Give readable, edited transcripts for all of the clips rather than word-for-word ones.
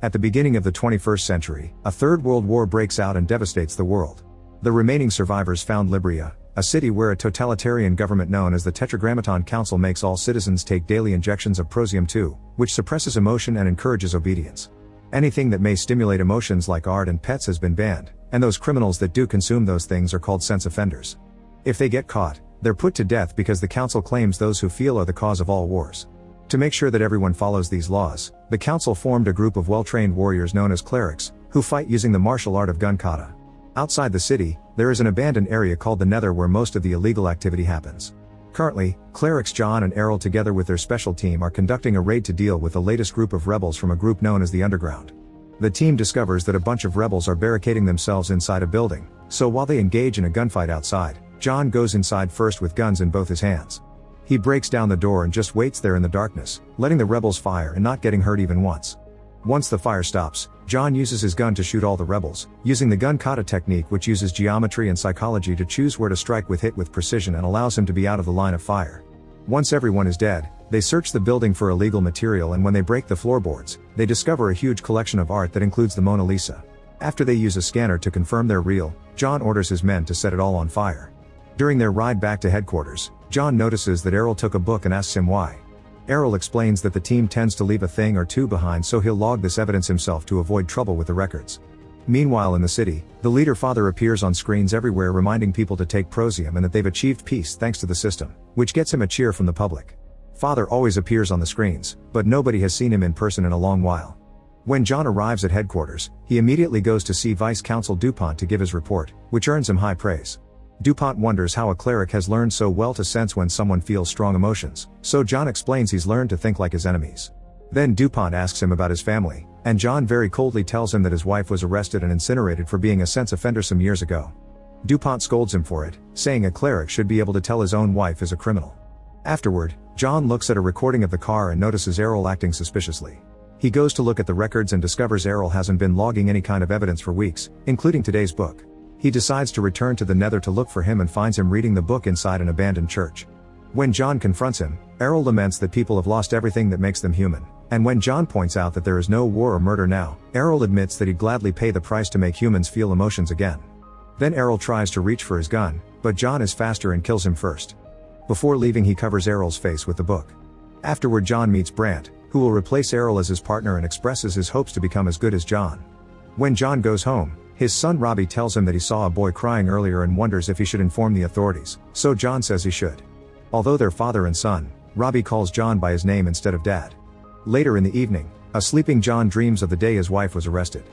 At the beginning of the 21st century, a third world war breaks out and devastates the world. The remaining survivors found Libya, a city where a totalitarian government known as the Tetragrammaton Council makes all citizens take daily injections of prosium-2, which suppresses emotion and encourages obedience. Anything that may stimulate emotions like art and pets has been banned, and those criminals that do consume those things are called sense offenders. If they get caught, they're put to death because the council claims those who feel are the cause of all wars. To make sure that everyone follows these laws, the council formed a group of well-trained warriors known as clerics, who fight using the martial art of gun kata. Outside the city, there is an abandoned area called the Nether where most of the illegal activity happens. Currently, clerics John and Errol together with their special team are conducting a raid to deal with the latest group of rebels from a group known as the Underground. The team discovers that a bunch of rebels are barricading themselves inside a building, so while they engage in a gunfight outside, John goes inside first with guns in both his hands. He breaks down the door and just waits there in the darkness, letting the rebels fire and not getting hurt even once. Once the fire stops, John uses his gun to shoot all the rebels, using the gun kata technique which uses geometry and psychology to choose where to strike with hit with precision and allows him to be out of the line of fire. Once everyone is dead, they search the building for illegal material, and when they break the floorboards, they discover a huge collection of art that includes the Mona Lisa. After they use a scanner to confirm they're real, John orders his men to set it all on fire. During their ride back to headquarters, John notices that Errol took a book and asks him why. Errol explains that the team tends to leave a thing or two behind, so he'll log this evidence himself to avoid trouble with the records. Meanwhile in the city, the leader father appears on screens everywhere reminding people to take prosium and that they've achieved peace thanks to the system, which gets him a cheer from the public. Father always appears on the screens, but nobody has seen him in person in a long while. When John arrives at headquarters, he immediately goes to see Vice Consul DuPont to give his report, which earns him high praise. DuPont wonders how a cleric has learned so well to sense when someone feels strong emotions, so John explains he's learned to think like his enemies. Then DuPont asks him about his family, and John very coldly tells him that his wife was arrested and incinerated for being a sense offender some years ago. DuPont scolds him for it, saying a cleric should be able to tell his own wife is a criminal. Afterward, John looks at a recording of the car and notices Errol acting suspiciously. He goes to look at the records and discovers Errol hasn't been logging any kind of evidence for weeks, including today's book. He decides to return to the Nether to look for him and finds him reading the book inside an abandoned church. When John confronts him, Errol laments that people have lost everything that makes them human, and when John points out that there is no war or murder now, Errol admits that he'd gladly pay the price to make humans feel emotions again. Then Errol tries to reach for his gun, but John is faster and kills him first. Before leaving, he covers Errol's face with the book. Afterward, John meets Brant, who will replace Errol as his partner and expresses his hopes to become as good as John. When John goes home, his son Robbie tells him that he saw a boy crying earlier and wonders if he should inform the authorities, so John says he should. Although they're father and son, Robbie calls John by his name instead of Dad. Later in the evening, a sleeping John dreams of the day his wife was arrested.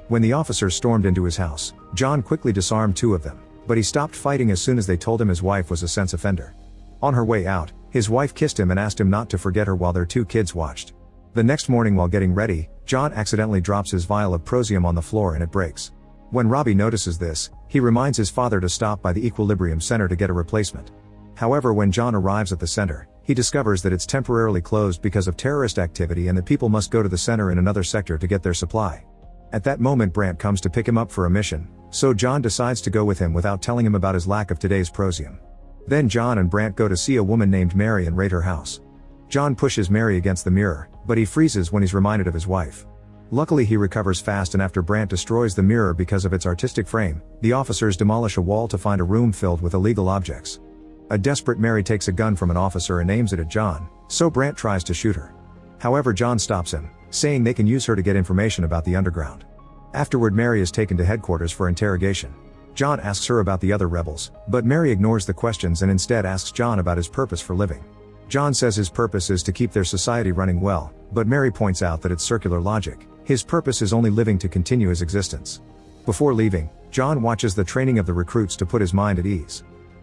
When the officers stormed into his house, John quickly disarmed two of them, but he stopped fighting as soon as they told him his wife was a sense offender. On her way out, his wife kissed him and asked him not to forget her while their two kids watched. The next morning while getting ready, John accidentally drops his vial of prosium on the floor and it breaks. When Robbie notices this, he reminds his father to stop by the Equilibrium Center to get a replacement. However, when John arrives at the center, he discovers that it's temporarily closed because of terrorist activity and that people must go to the center in another sector to get their supply. At that moment, Brant comes to pick him up for a mission, so John decides to go with him without telling him about his lack of today's prosium. Then John and Brant go to see a woman named Mary and raid her house. John pushes Mary against the mirror, but he freezes when he's reminded of his wife. Luckily he recovers fast, and after Brant destroys the mirror because of its artistic frame, the officers demolish a wall to find a room filled with illegal objects. A desperate Mary takes a gun from an officer and aims it at John, so Brant tries to shoot her. However, John stops him, saying they can use her to get information about the underground. Afterward, Mary is taken to headquarters for interrogation. John asks her about the other rebels, but Mary ignores the questions and instead asks John about his purpose for living. John says his purpose is to keep their society running well, but Mary points out that it's circular logic. His purpose is only living to continue his existence. Before leaving, John watches the training of the recruits to put his mind at ease.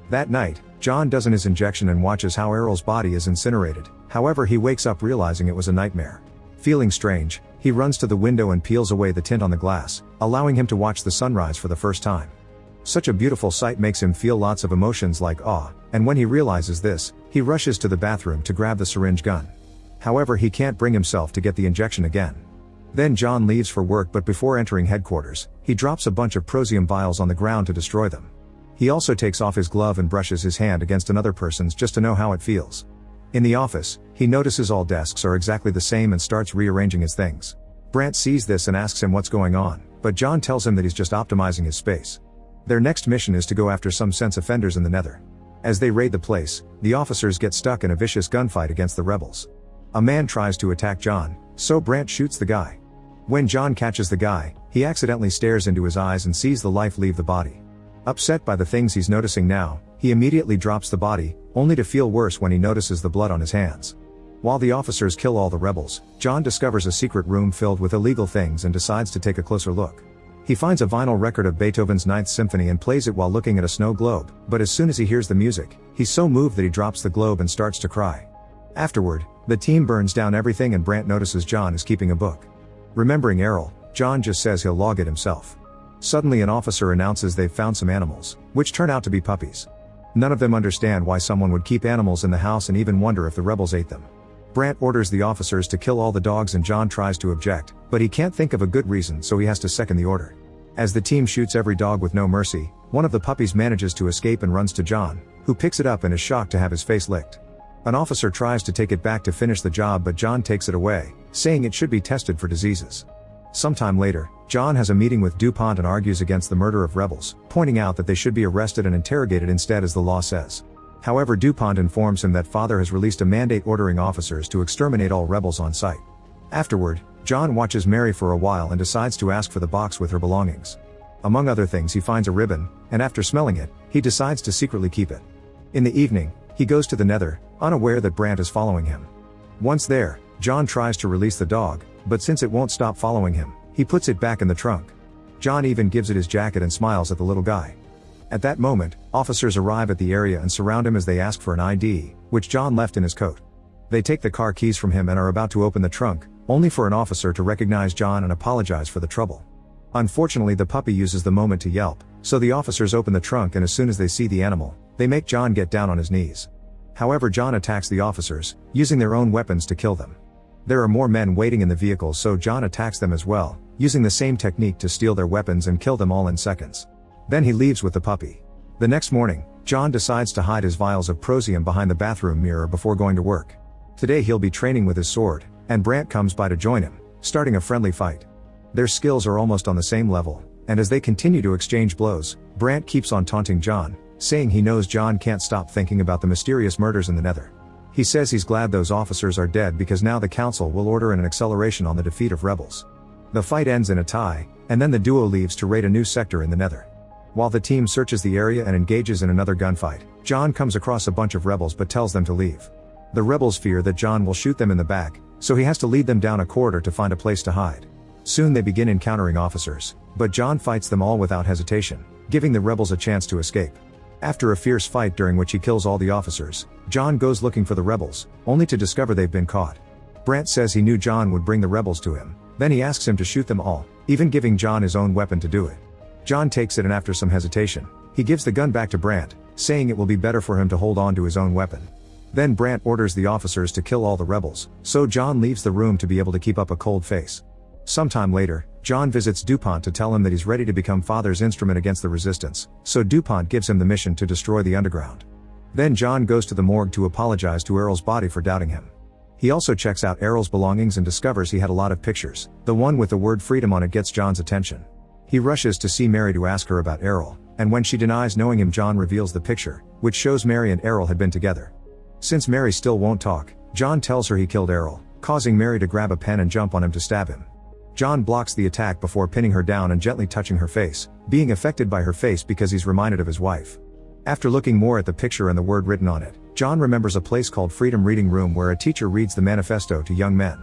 That night, John does his injection and watches how Errol's body is incinerated. However, he wakes up realizing it was a nightmare. Feeling strange, he runs to the window and peels away the tint on the glass, allowing him to watch the sunrise for the first time. Such a beautiful sight makes him feel lots of emotions like awe, and when he realizes this, he rushes to the bathroom to grab the syringe gun. However, he can't bring himself to get the injection again. Then John leaves for work, but before entering headquarters, he drops a bunch of prosium vials on the ground to destroy them. He also takes off his glove and brushes his hand against another person's just to know how it feels. In the office, he notices all desks are exactly the same and starts rearranging his things. Brant sees this and asks him what's going on, but John tells him that he's just optimizing his space. Their next mission is to go after some sense offenders in the Nether. As they raid the place, the officers get stuck in a vicious gunfight against the rebels. A man tries to attack John, so Brant shoots the guy. When John catches the guy, he accidentally stares into his eyes and sees the life leave the body. Upset by the things he's noticing now, he immediately drops the body, only to feel worse when he notices the blood on his hands. While the officers kill all the rebels, John discovers a secret room filled with illegal things and decides to take a closer look. He finds a vinyl record of Beethoven's Ninth Symphony and plays it while looking at a snow globe, but as soon as he hears the music, he's so moved that he drops the globe and starts to cry. Afterward, the team burns down everything and Brant notices John is keeping a book. Remembering Errol, John just says he'll log it himself. Suddenly an officer announces they've found some animals, which turn out to be puppies. None of them understand why someone would keep animals in the house and even wonder if the rebels ate them. Brant orders the officers to kill all the dogs and John tries to object, but he can't think of a good reason, so he has to second the order. As the team shoots every dog with no mercy, one of the puppies manages to escape and runs to John, who picks it up and is shocked to have his face licked. An officer tries to take it back to finish the job, but John takes it away, saying it should be tested for diseases. Sometime later, John has a meeting with DuPont and argues against the murder of rebels, pointing out that they should be arrested and interrogated instead as the law says. However, DuPont informs him that Father has released a mandate ordering officers to exterminate all rebels on sight. Afterward, John watches Mary for a while and decides to ask for the box with her belongings. Among other things, he finds a ribbon, and after smelling it, he decides to secretly keep it. In the evening, he goes to the Nether, unaware that Brant is following him. Once there, John tries to release the dog, but since it won't stop following him, he puts it back in the trunk. John even gives it his jacket and smiles at the little guy. At that moment, officers arrive at the area and surround him as they ask for an ID, which John left in his coat. They take the car keys from him and are about to open the trunk, only for an officer to recognize John and apologize for the trouble. Unfortunately, the puppy uses the moment to yelp, so the officers open the trunk and as soon as they see the animal, they make John get down on his knees. However, John attacks the officers, using their own weapons to kill them. There are more men waiting in the vehicle, so John attacks them as well, using the same technique to steal their weapons and kill them all in seconds. Then he leaves with the puppy. The next morning, John decides to hide his vials of prosium behind the bathroom mirror before going to work. Today he'll be training with his sword, and Brant comes by to join him, starting a friendly fight. Their skills are almost on the same level, and as they continue to exchange blows, Brant keeps on taunting John, saying he knows John can't stop thinking about the mysterious murders in the Nether. He says he's glad those officers are dead because now the council will order an acceleration on the defeat of rebels. The fight ends in a tie, and then the duo leaves to raid a new sector in the Nether. While the team searches the area and engages in another gunfight, John comes across a bunch of rebels but tells them to leave. The rebels fear that John will shoot them in the back, so he has to lead them down a corridor to find a place to hide. Soon they begin encountering officers, but John fights them all without hesitation, giving the rebels a chance to escape. After a fierce fight during which he kills all the officers, John goes looking for the rebels, only to discover they've been caught. Brant says he knew John would bring the rebels to him, then he asks him to shoot them all, even giving John his own weapon to do it. John takes it and after some hesitation, he gives the gun back to Brant, saying it will be better for him to hold on to his own weapon. Then Brant orders the officers to kill all the rebels, so John leaves the room to be able to keep up a cold face. Sometime later, John visits DuPont to tell him that he's ready to become Father's instrument against the resistance, so DuPont gives him the mission to destroy the underground. Then John goes to the morgue to apologize to Errol's body for doubting him. He also checks out Errol's belongings and discovers he had a lot of pictures. The one with the word freedom on it gets John's attention. He rushes to see Mary to ask her about Errol, and when she denies knowing him, John reveals the picture, which shows Mary and Errol had been together. Since Mary still won't talk, John tells her he killed Errol, causing Mary to grab a pen and jump on him to stab him. John blocks the attack before pinning her down and gently touching her face, being affected by her face because he's reminded of his wife. After looking more at the picture and the word written on it, John remembers a place called Freedom Reading Room where a teacher reads the manifesto to young men.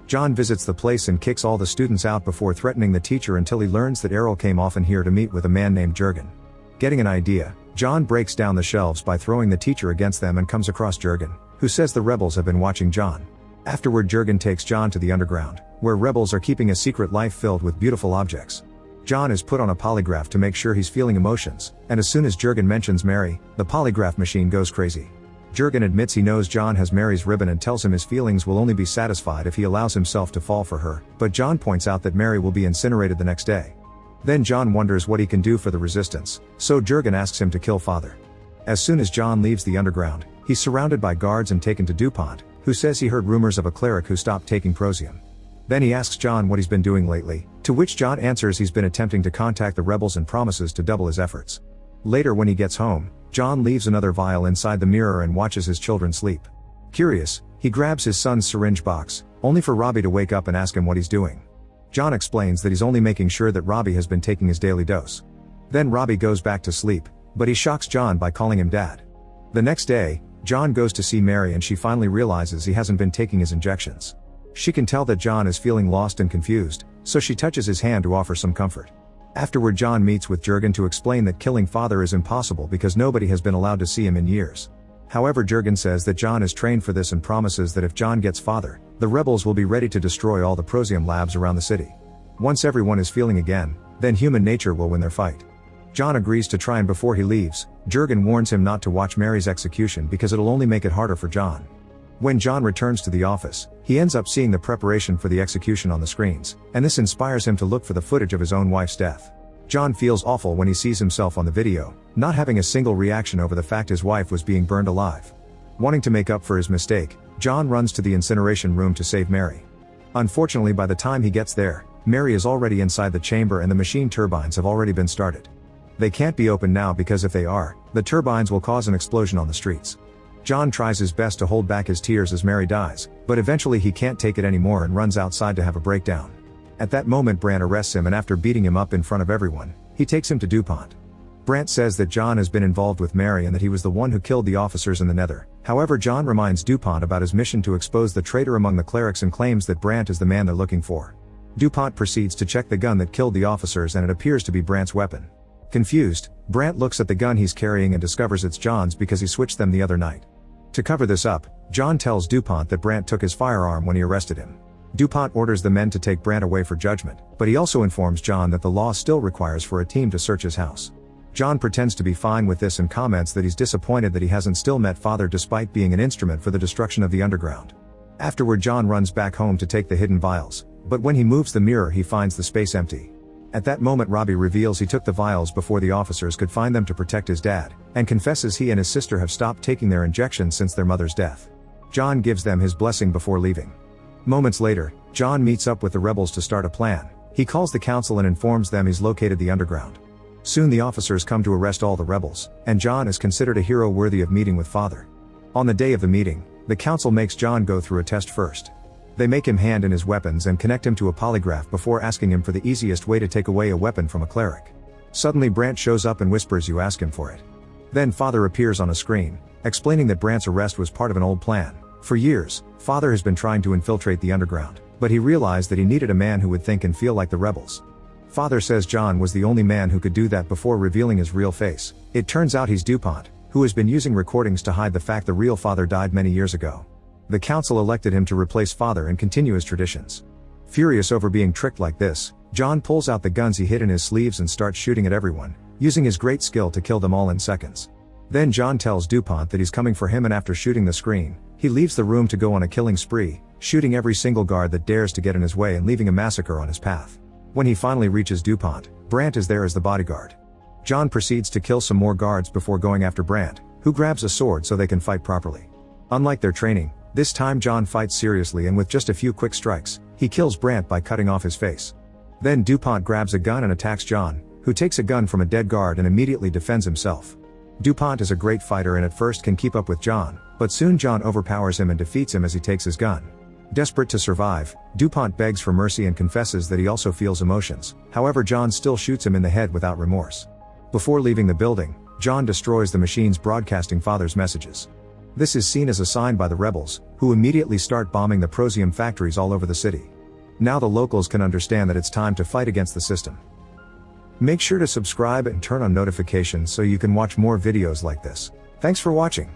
John visits the place and kicks all the students out before threatening the teacher until he learns that Errol came often here to meet with a man named Jurgen. Getting an idea, John breaks down the shelves by throwing the teacher against them and comes across Jurgen, who says the rebels have been watching John. Afterward, Jurgen takes John to the underground, where rebels are keeping a secret life filled with beautiful objects. John is put on a polygraph to make sure he's feeling emotions, and as soon as Jurgen mentions Mary, the polygraph machine goes crazy. Jurgen admits he knows John has Mary's ribbon and tells him his feelings will only be satisfied if he allows himself to fall for her, but John points out that Mary will be incinerated the next day. Then John wonders what he can do for the resistance, so Jurgen asks him to kill Father. As soon as John leaves the underground, he's surrounded by guards and taken to DuPont, who says he heard rumors of a cleric who stopped taking prosium. Then he asks John what he's been doing lately, to which John answers he's been attempting to contact the rebels and promises to double his efforts. Later when he gets home, John leaves another vial inside the mirror and watches his children sleep. Curious, he grabs his son's syringe box, only for Robbie to wake up and ask him what he's doing. John explains that he's only making sure that Robbie has been taking his daily dose. Then Robbie goes back to sleep, but he shocks John by calling him Dad. The next day, John goes to see Mary and she finally realizes he hasn't been taking his injections. She can tell that John is feeling lost and confused, so she touches his hand to offer some comfort. Afterward, John meets with Jurgen to explain that killing father is impossible because nobody has been allowed to see him in years. However, Jurgen says that John is trained for this and promises that if John gets father, the rebels will be ready to destroy all the Prosium labs around the city. Once everyone is feeling again, then human nature will win their fight. John agrees to try, and before he leaves, Jurgen warns him not to watch Mary's execution because it'll only make it harder for John. When John returns to the office, he ends up seeing the preparation for the execution on the screens, and this inspires him to look for the footage of his own wife's death. John feels awful when he sees himself on the video, not having a single reaction over the fact his wife was being burned alive. Wanting to make up for his mistake, John runs to the incineration room to save Mary. Unfortunately, by the time he gets there, Mary is already inside the chamber and the machine turbines have already been started. They can't be opened now because if they are, the turbines will cause an explosion on the streets. John tries his best to hold back his tears as Mary dies, but eventually he can't take it anymore and runs outside to have a breakdown. At that moment, Brandt arrests him, and after beating him up in front of everyone, he takes him to DuPont. Brandt says that John has been involved with Mary and that he was the one who killed the officers in the Nether. However, John reminds DuPont about his mission to expose the traitor among the clerics and claims that Brandt is the man they're looking for. DuPont proceeds to check the gun that killed the officers, and it appears to be Brandt's weapon. Confused, Brandt looks at the gun he's carrying and discovers it's John's because he switched them the other night. To cover this up, John tells DuPont that Brandt took his firearm when he arrested him. DuPont orders the men to take Brandt away for judgment, but he also informs John that the law still requires for a team to search his house. John pretends to be fine with this and comments that he's disappointed that he hasn't still met father despite being an instrument for the destruction of the underground. Afterward, John runs back home to take the hidden vials, but when he moves the mirror he finds the space empty. At that moment, Robbie reveals he took the vials before the officers could find them to protect his dad, and confesses he and his sister have stopped taking their injections since their mother's death. John gives them his blessing before leaving. Moments later, John meets up with the rebels to start a plan. He calls the council and informs them he's located the underground. Soon the officers come to arrest all the rebels, and John is considered a hero worthy of meeting with father. On the day of the meeting, the council makes John go through a test first. They make him hand in his weapons and connect him to a polygraph before asking him for the easiest way to take away a weapon from a cleric. Suddenly Brandt shows up and whispers, "You ask him for it." Then father appears on a screen, explaining that Brandt's arrest was part of an old plan. For years, father has been trying to infiltrate the underground, but he realized that he needed a man who would think and feel like the rebels. Father says John was the only man who could do that before revealing his real face. It turns out he's DuPont, who has been using recordings to hide the fact the real father died many years ago. The council elected him to replace father and continue his traditions. Furious over being tricked like this, John pulls out the guns he hid in his sleeves and starts shooting at everyone, using his great skill to kill them all in seconds. Then John tells DuPont that he's coming for him, and after shooting the screen, he leaves the room to go on a killing spree, shooting every single guard that dares to get in his way and leaving a massacre on his path. When he finally reaches DuPont, Brandt is there as the bodyguard. John proceeds to kill some more guards before going after Brandt, who grabs a sword so they can fight properly. Unlike their training, this time John fights seriously, and with just a few quick strikes, he kills Brandt by cutting off his face. Then DuPont grabs a gun and attacks John, who takes a gun from a dead guard and immediately defends himself. DuPont is a great fighter and at first can keep up with John, but soon John overpowers him and defeats him as he takes his gun. Desperate to survive, DuPont begs for mercy and confesses that he also feels emotions. However, John still shoots him in the head without remorse. Before leaving the building, John destroys the machines broadcasting father's messages. This is seen as a sign by the rebels, who immediately start bombing the Prosium factories all over the city. Now the locals can understand that it's time to fight against the system. Make sure to subscribe and turn on notifications so you can watch more videos like this. Thanks for watching.